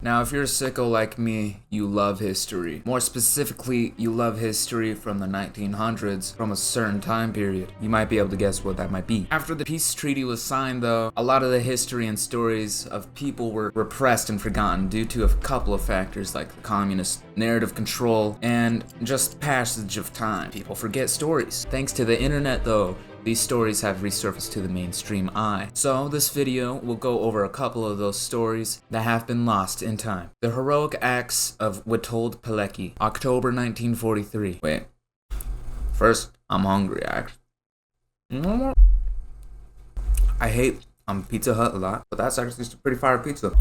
Now, if you're a sicko like me, you love history. More specifically, you love history from the 1900s, from a certain time period. You might be able to guess what that might be. After the peace treaty was signed, though, a lot of the history and stories of people were repressed and forgotten due to a couple of factors like the communist narrative control and just passage of time. People forget stories. Thanks to the internet, though, these stories have resurfaced to the mainstream eye. So this video will go over a couple of those stories that have been lost in time. The heroic acts of Witold Pilecki, October 1943. Wait. First, I'm hungry, actually. I hate Pizza Hut a lot, but that's actually just a pretty fire pizza.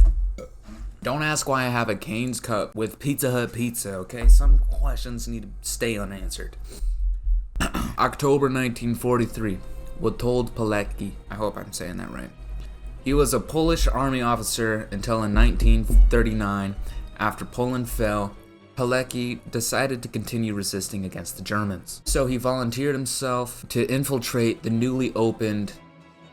Don't ask why I have a Cane's cup with Pizza Hut pizza, okay? Some questions need to stay unanswered. October 1943, Witold Pilecki. I hope I'm saying that right. He was a Polish army officer until in 1939, after Poland fell, Pilecki decided to continue resisting against the Germans. So he volunteered himself to infiltrate the newly opened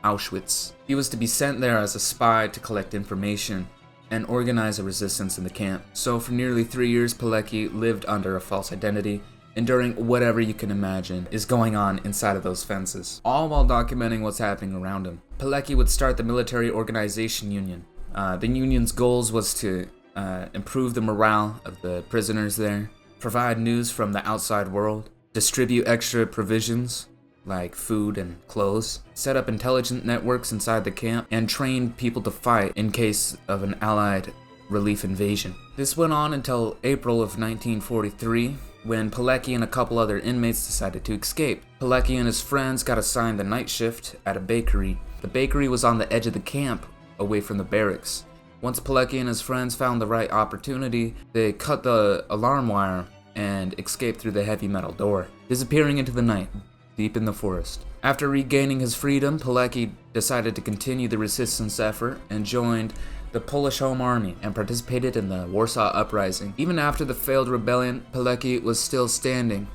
Auschwitz. He was to be sent there as a spy to collect information and organize a resistance in the camp. So for nearly 3 years, Pilecki lived under a false identity, enduring whatever you can imagine is going on inside of those fences, all while documenting what's happening around him. Pilecki would start the Military Organization Union. The union's goals was to improve the morale of the prisoners there, provide news from the outside world, distribute extra provisions like food and clothes, set up intelligent networks inside the camp, and train people to fight in case of an Allied relief invasion. This went on until April of 1943, when Pilecki and a couple other inmates decided to escape. Pilecki and his friends got assigned the night shift at a bakery. The bakery was on the edge of the camp, away from the barracks. Once Pilecki and his friends found the right opportunity, they cut the alarm wire and escaped through the heavy metal door, disappearing into the night, deep in the forest. After regaining his freedom, Pilecki decided to continue the resistance effort and joined the Polish Home Army and participated in the Warsaw Uprising. Even after the failed rebellion, Pilecki was still standing,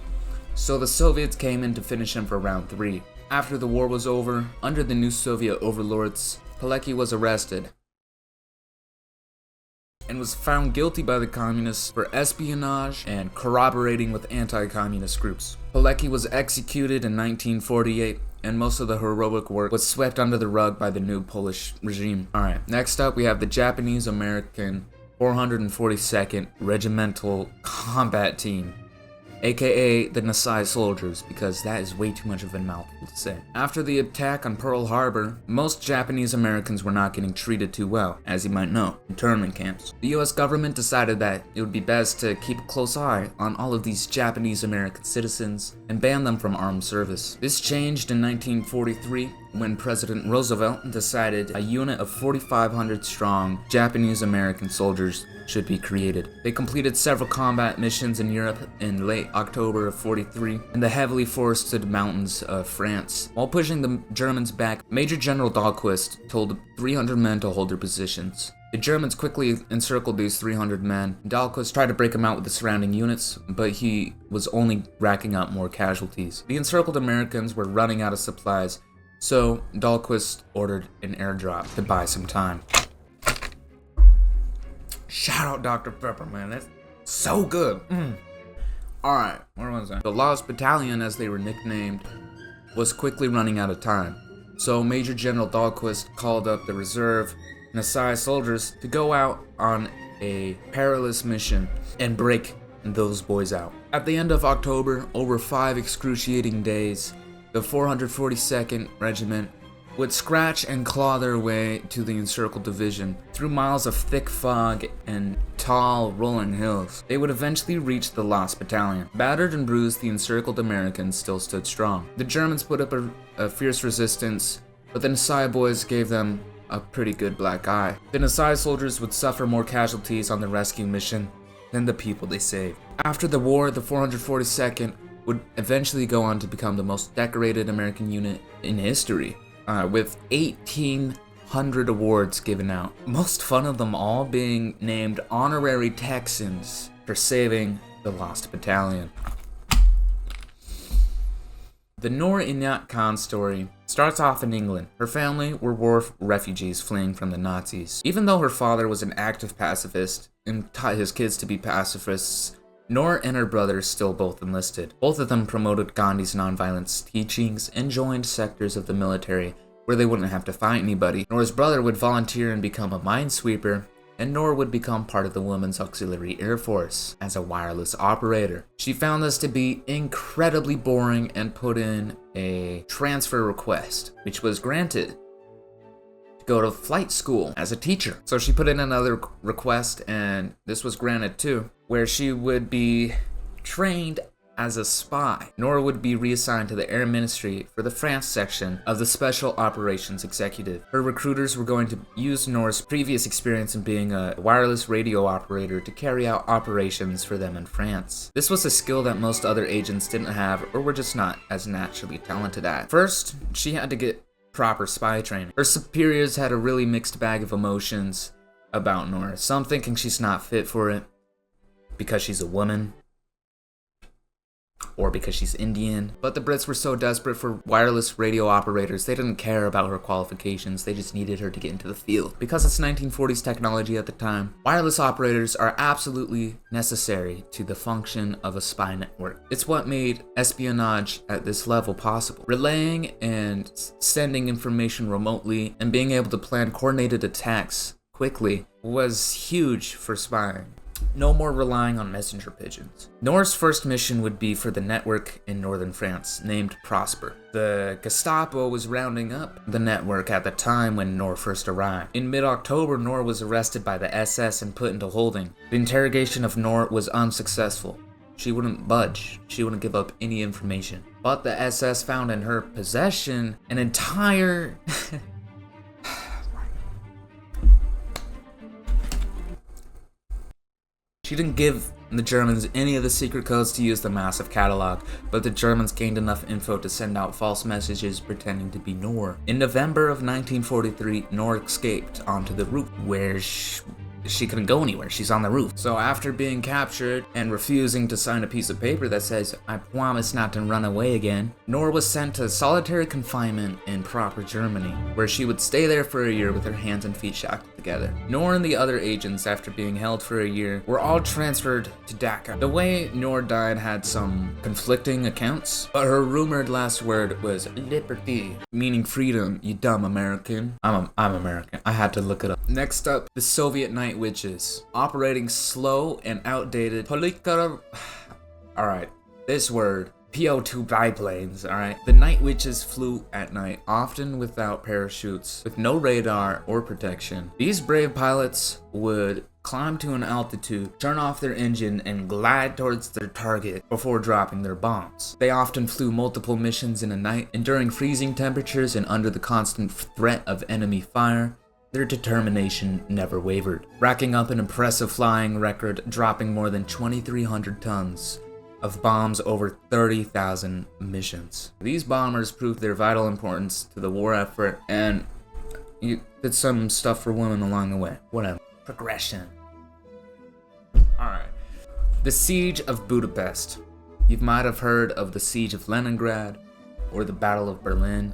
so the Soviets came in to finish him for round 3. After the war was over, under the new Soviet overlords, Pilecki was arrested and was found guilty by the communists for espionage and corroborating with anti-communist groups. Pilecki was executed in 1948, and most of the heroic work was swept under the rug by the new Polish regime. Alright, next up we have the Japanese-American 442nd Regimental Combat Team, aka the Nasai Soldiers, because that is way too much of a mouthful to say. After the attack on Pearl Harbor, most Japanese Americans were not getting treated too well, as you might know, in internment camps. The US government decided that it would be best to keep a close eye on all of these Japanese American citizens and ban them from armed service. This changed in 1943 when President Roosevelt decided a unit of 4,500 strong Japanese American soldiers should be created. They completed several combat missions in Europe in late October of 43 in the heavily forested mountains of France. While pushing the Germans back, Major General Dahlquist told 300 men to hold their positions. The Germans quickly encircled these 300 men. Dahlquist tried to break them out with the surrounding units, but he was only racking up more casualties. The encircled Americans were running out of supplies, so Dahlquist ordered an airdrop to buy some time. Shout out Dr. Pepper, man, that's so good. Alright, where was I? The Lost Battalion, as they were nicknamed, was quickly running out of time. So Major General Dahlquist called up the reserve Nasai soldiers to go out on a perilous mission and break those boys out. At the end of October, over 5 excruciating days, the 442nd Regiment would scratch and claw their way to the encircled division through miles of thick fog and tall, rolling hills. They would eventually reach the Lost Battalion. Battered and bruised, the encircled Americans still stood strong. The Germans put up a fierce resistance, but the Nasai boys gave them a pretty good black eye. The Nasai soldiers would suffer more casualties on the rescue mission than the people they saved. After the war, the 442nd would eventually go on to become the most decorated American unit in history, with 1,800 awards given out. Most fun of them all being named honorary Texans for saving the Lost Battalion. The Noor Inayat Khan story starts off in England. Her family were war refugees fleeing from the Nazis. Even though her father was an active pacifist and taught his kids to be pacifists, Noor and her brother still both enlisted. Both of them promoted Gandhi's nonviolence teachings and joined sectors of the military where they wouldn't have to fight anybody. Noor's brother would volunteer and become a minesweeper, and Noor would become part of the Women's Auxiliary Air Force as a wireless operator. She found this to be incredibly boring and put in a transfer request, which was granted, to go to flight school as a teacher. So she put in another request, and this was granted too, where she would be trained as a spy. Noor would be reassigned to the Air Ministry for the France section of the Special Operations Executive. Her recruiters were going to use Noor's previous experience in being a wireless radio operator to carry out operations for them in France. This was a skill that most other agents didn't have or were just not as naturally talented at. First, she had to get proper spy training. Her superiors had a really mixed bag of emotions about Noor, some thinking she's not fit for it because she's a woman, or because she's Indian. But the Brits were so desperate for wireless radio operators, they didn't care about her qualifications, they just needed her to get into the field. Because it's 1940s technology at the time, wireless operators are absolutely necessary to the function of a spy network. It's what made espionage at this level possible. Relaying and sending information remotely and being able to plan coordinated attacks quickly was huge for spying. No more relying on messenger pigeons. Noor's first mission would be for the network in northern France, named Prosper. The Gestapo was rounding up the network at the time when Noor first arrived. In mid-October, Noor was arrested by the SS and put into holding. The interrogation of Noor was unsuccessful. She wouldn't budge. She wouldn't give up any information. But the SS found in her possession an entire... She didn't give the Germans any of the secret codes to use the massive catalog, but the Germans gained enough info to send out false messages pretending to be Noor. In November of 1943, Noor escaped onto the roof, where she couldn't go anywhere. She's on the roof. So after being captured and refusing to sign a piece of paper that says, "I promise not to run away again," Noor was sent to solitary confinement in Proper, Germany, where she would stay there for a year with her hands and feet shackled together. Noor and the other agents, after being held for a year, were all transferred to Dhaka. The way Noor died had some conflicting accounts, but her rumored last word was liberty, meaning freedom, you dumb American. I'm American. I had to look it up. Next up, the Soviet night witches, operating slow and outdated alright, this word, PO2 biplanes, alright? The night witches flew at night, often without parachutes, with no radar or protection. These brave pilots would climb to an altitude, turn off their engine, and glide towards their target before dropping their bombs. They often flew multiple missions in a night, enduring freezing temperatures and under the constant threat of enemy fire. Their determination never wavered, racking up an impressive flying record, dropping more than 2,300 tons of bombs over 30,000 missions. These bombers proved their vital importance to the war effort, and you did some stuff for women along the way. Whatever. Progression. Alright. The Siege of Budapest. You might have heard of the Siege of Leningrad or the Battle of Berlin,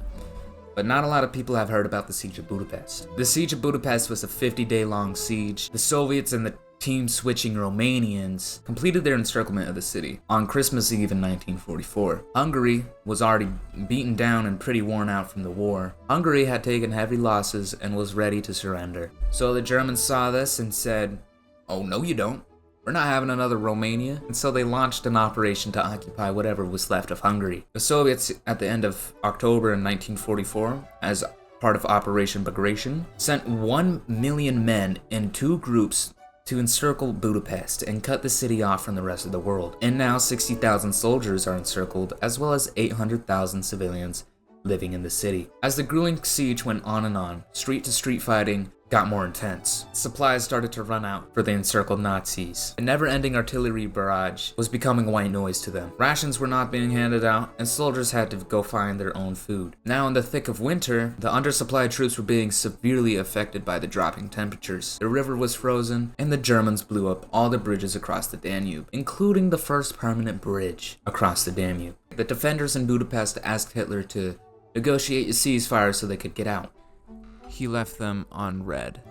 but not a lot of people have heard about the Siege of Budapest. The Siege of Budapest was a 50-day long siege. The Soviets and the team-switching Romanians completed their encirclement of the city on Christmas Eve in 1944. Hungary was already beaten down and pretty worn out from the war. Hungary had taken heavy losses and was ready to surrender. So the Germans saw this and said, "Oh, no you don't. We're not having another Romania." And so they launched an operation to occupy whatever was left of Hungary. The Soviets, at the end of October in 1944, as part of Operation Bagration, sent 1 million men in 2 groups to encircle Budapest and cut the city off from the rest of the world. And now 60,000 soldiers are encircled, as well as 800,000 civilians living in the city. As the grueling siege went on, street-to-street fighting got more intense. Supplies started to run out for the encircled Nazis. A never-ending artillery barrage was becoming white noise to them. Rations were not being handed out, and soldiers had to go find their own food. Now in the thick of winter, the undersupplied troops were being severely affected by the dropping temperatures. The river was frozen, and the Germans blew up all the bridges across the Danube, including the first permanent bridge across the Danube. The defenders in Budapest asked Hitler to negotiate a ceasefire so they could get out. He left them on red.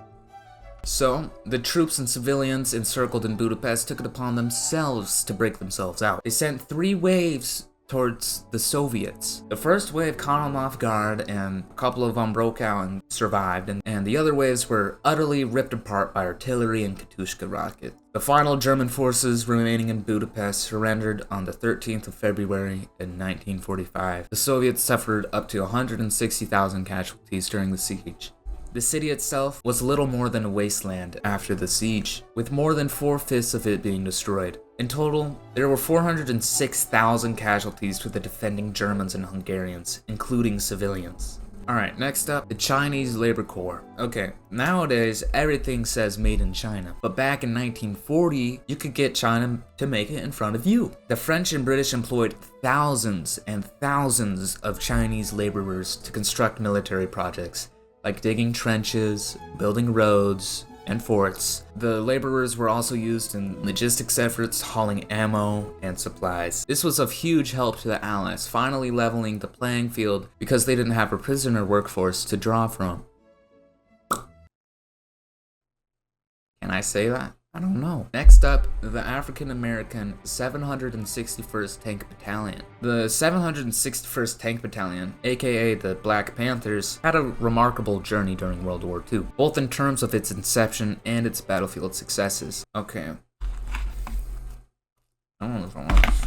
So, the troops and civilians encircled in Budapest took it upon themselves to break themselves out. They sent 3 waves towards the Soviets. The first wave caught them off guard, and a couple of them broke out and survived, and the other waves were utterly ripped apart by artillery and Katyusha rockets. The final German forces remaining in Budapest surrendered on the 13th of February in 1945. The Soviets suffered up to 160,000 casualties during the siege. The city itself was little more than a wasteland after the siege, with more than 4/5 of it being destroyed. In total, there were 406,000 casualties to the defending Germans and Hungarians, including civilians. Alright, next up, the Chinese Labor Corps. Okay, nowadays everything says made in China, but back in 1940, you could get China to make it in front of you. The French and British employed thousands and thousands of Chinese laborers to construct military projects, like digging trenches, building roads, and forts. The laborers were also used in logistics efforts, hauling ammo and supplies. This was of huge help to the Allies, finally leveling the playing field because they didn't have a prisoner workforce to draw from. Can I say that? I don't know. Next up, the African-American 761st Tank Battalion. The 761st Tank Battalion, aka the Black Panthers, had a remarkable journey during World War II, both in terms of its inception and its battlefield successes. Okay. I don't know if I want this.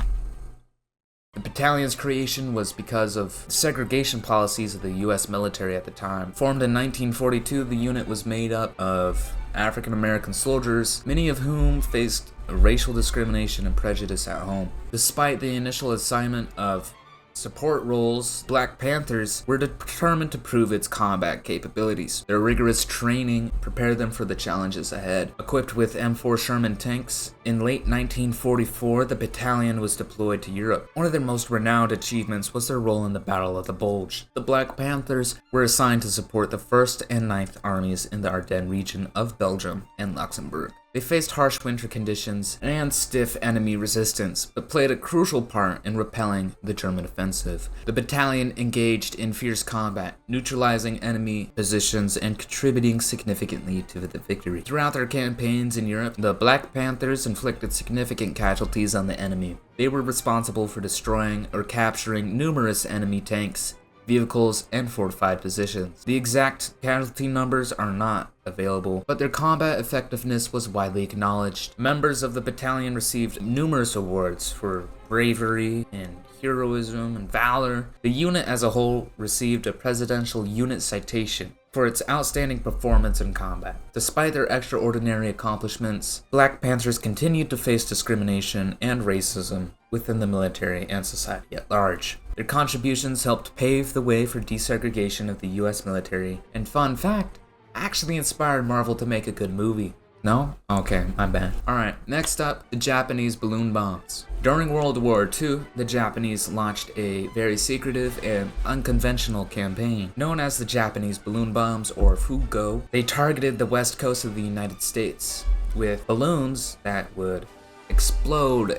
The battalion's creation was because of segregation policies of the US military at the time. Formed in 1942, the unit was made up of African-American soldiers, many of whom faced racial discrimination and prejudice at home. Despite the initial assignment of support roles, Black Panthers were determined to prove its combat capabilities. Their rigorous training prepared them for the challenges ahead. Equipped with M4 Sherman tanks, in late 1944, the battalion was deployed to Europe. One of their most renowned achievements was their role in the Battle of the Bulge. The Black Panthers were assigned to support the 1st and 9th Armies in the Ardennes region of Belgium and Luxembourg. They faced harsh winter conditions and stiff enemy resistance, but played a crucial part in repelling the German offensive. The battalion engaged in fierce combat, neutralizing enemy positions and contributing significantly to the victory. Throughout their campaigns in Europe, the Black Panthers inflicted significant casualties on the enemy. They were responsible for destroying or capturing numerous enemy tanks, vehicles, and fortified positions. The exact casualty numbers are not available, but their combat effectiveness was widely acknowledged. Members of the battalion received numerous awards for bravery and heroism and valor. The unit as a whole received a Presidential Unit Citation for its outstanding performance in combat. Despite their extraordinary accomplishments, Black Panthers continued to face discrimination and racism within the military and society at large. Their contributions helped pave the way for desegregation of the US military, and fun fact, actually inspired Marvel to make a good movie. No? Okay, my bad. Alright, next up, the Japanese balloon bombs. During World War II, the Japanese launched a very secretive and unconventional campaign known as the Japanese balloon bombs, or Fugo. They targeted the west coast of the United States with balloons that would explode,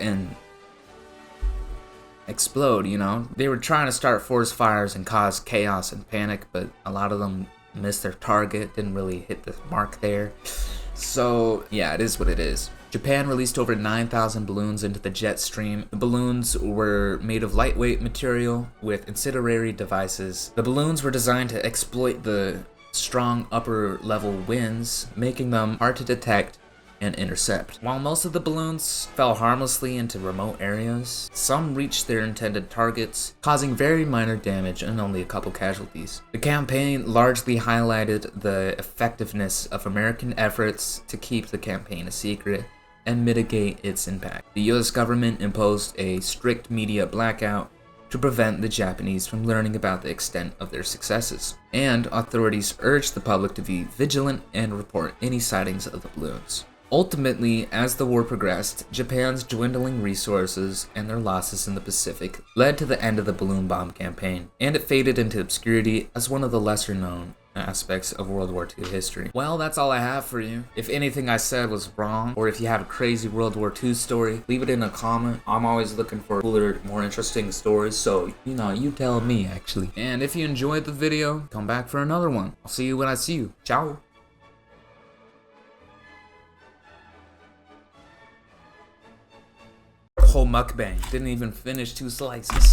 you know? They were trying to start forest fires and cause chaos and panic, but a lot of them missed their target, didn't really hit the mark there. So, yeah, it is what it is. Japan released over 9,000 balloons into the jet stream. The balloons were made of lightweight material with incendiary devices. The balloons were designed to exploit the strong upper level winds, making them hard to detect and intercept. While most of the balloons fell harmlessly into remote areas, some reached their intended targets, causing very minor damage and only a couple casualties. The campaign largely highlighted the effectiveness of American efforts to keep the campaign a secret and mitigate its impact. The US government imposed a strict media blackout to prevent the Japanese from learning about the extent of their successes, and authorities urged the public to be vigilant and report any sightings of the balloons. Ultimately, as the war progressed, Japan's dwindling resources and their losses in the Pacific led to the end of the balloon bomb campaign, and it faded into obscurity as one of the lesser known aspects of World War II history. Well, that's all I have for you. If anything I said was wrong, or if you have a crazy World War II story, leave it in a comment. I'm always looking for cooler, more interesting stories, so, you know, you tell me, actually. And if you enjoyed the video, come back for another one. I'll see you when I see you. Ciao. Whole mukbang. Didn't even finish 2 slices.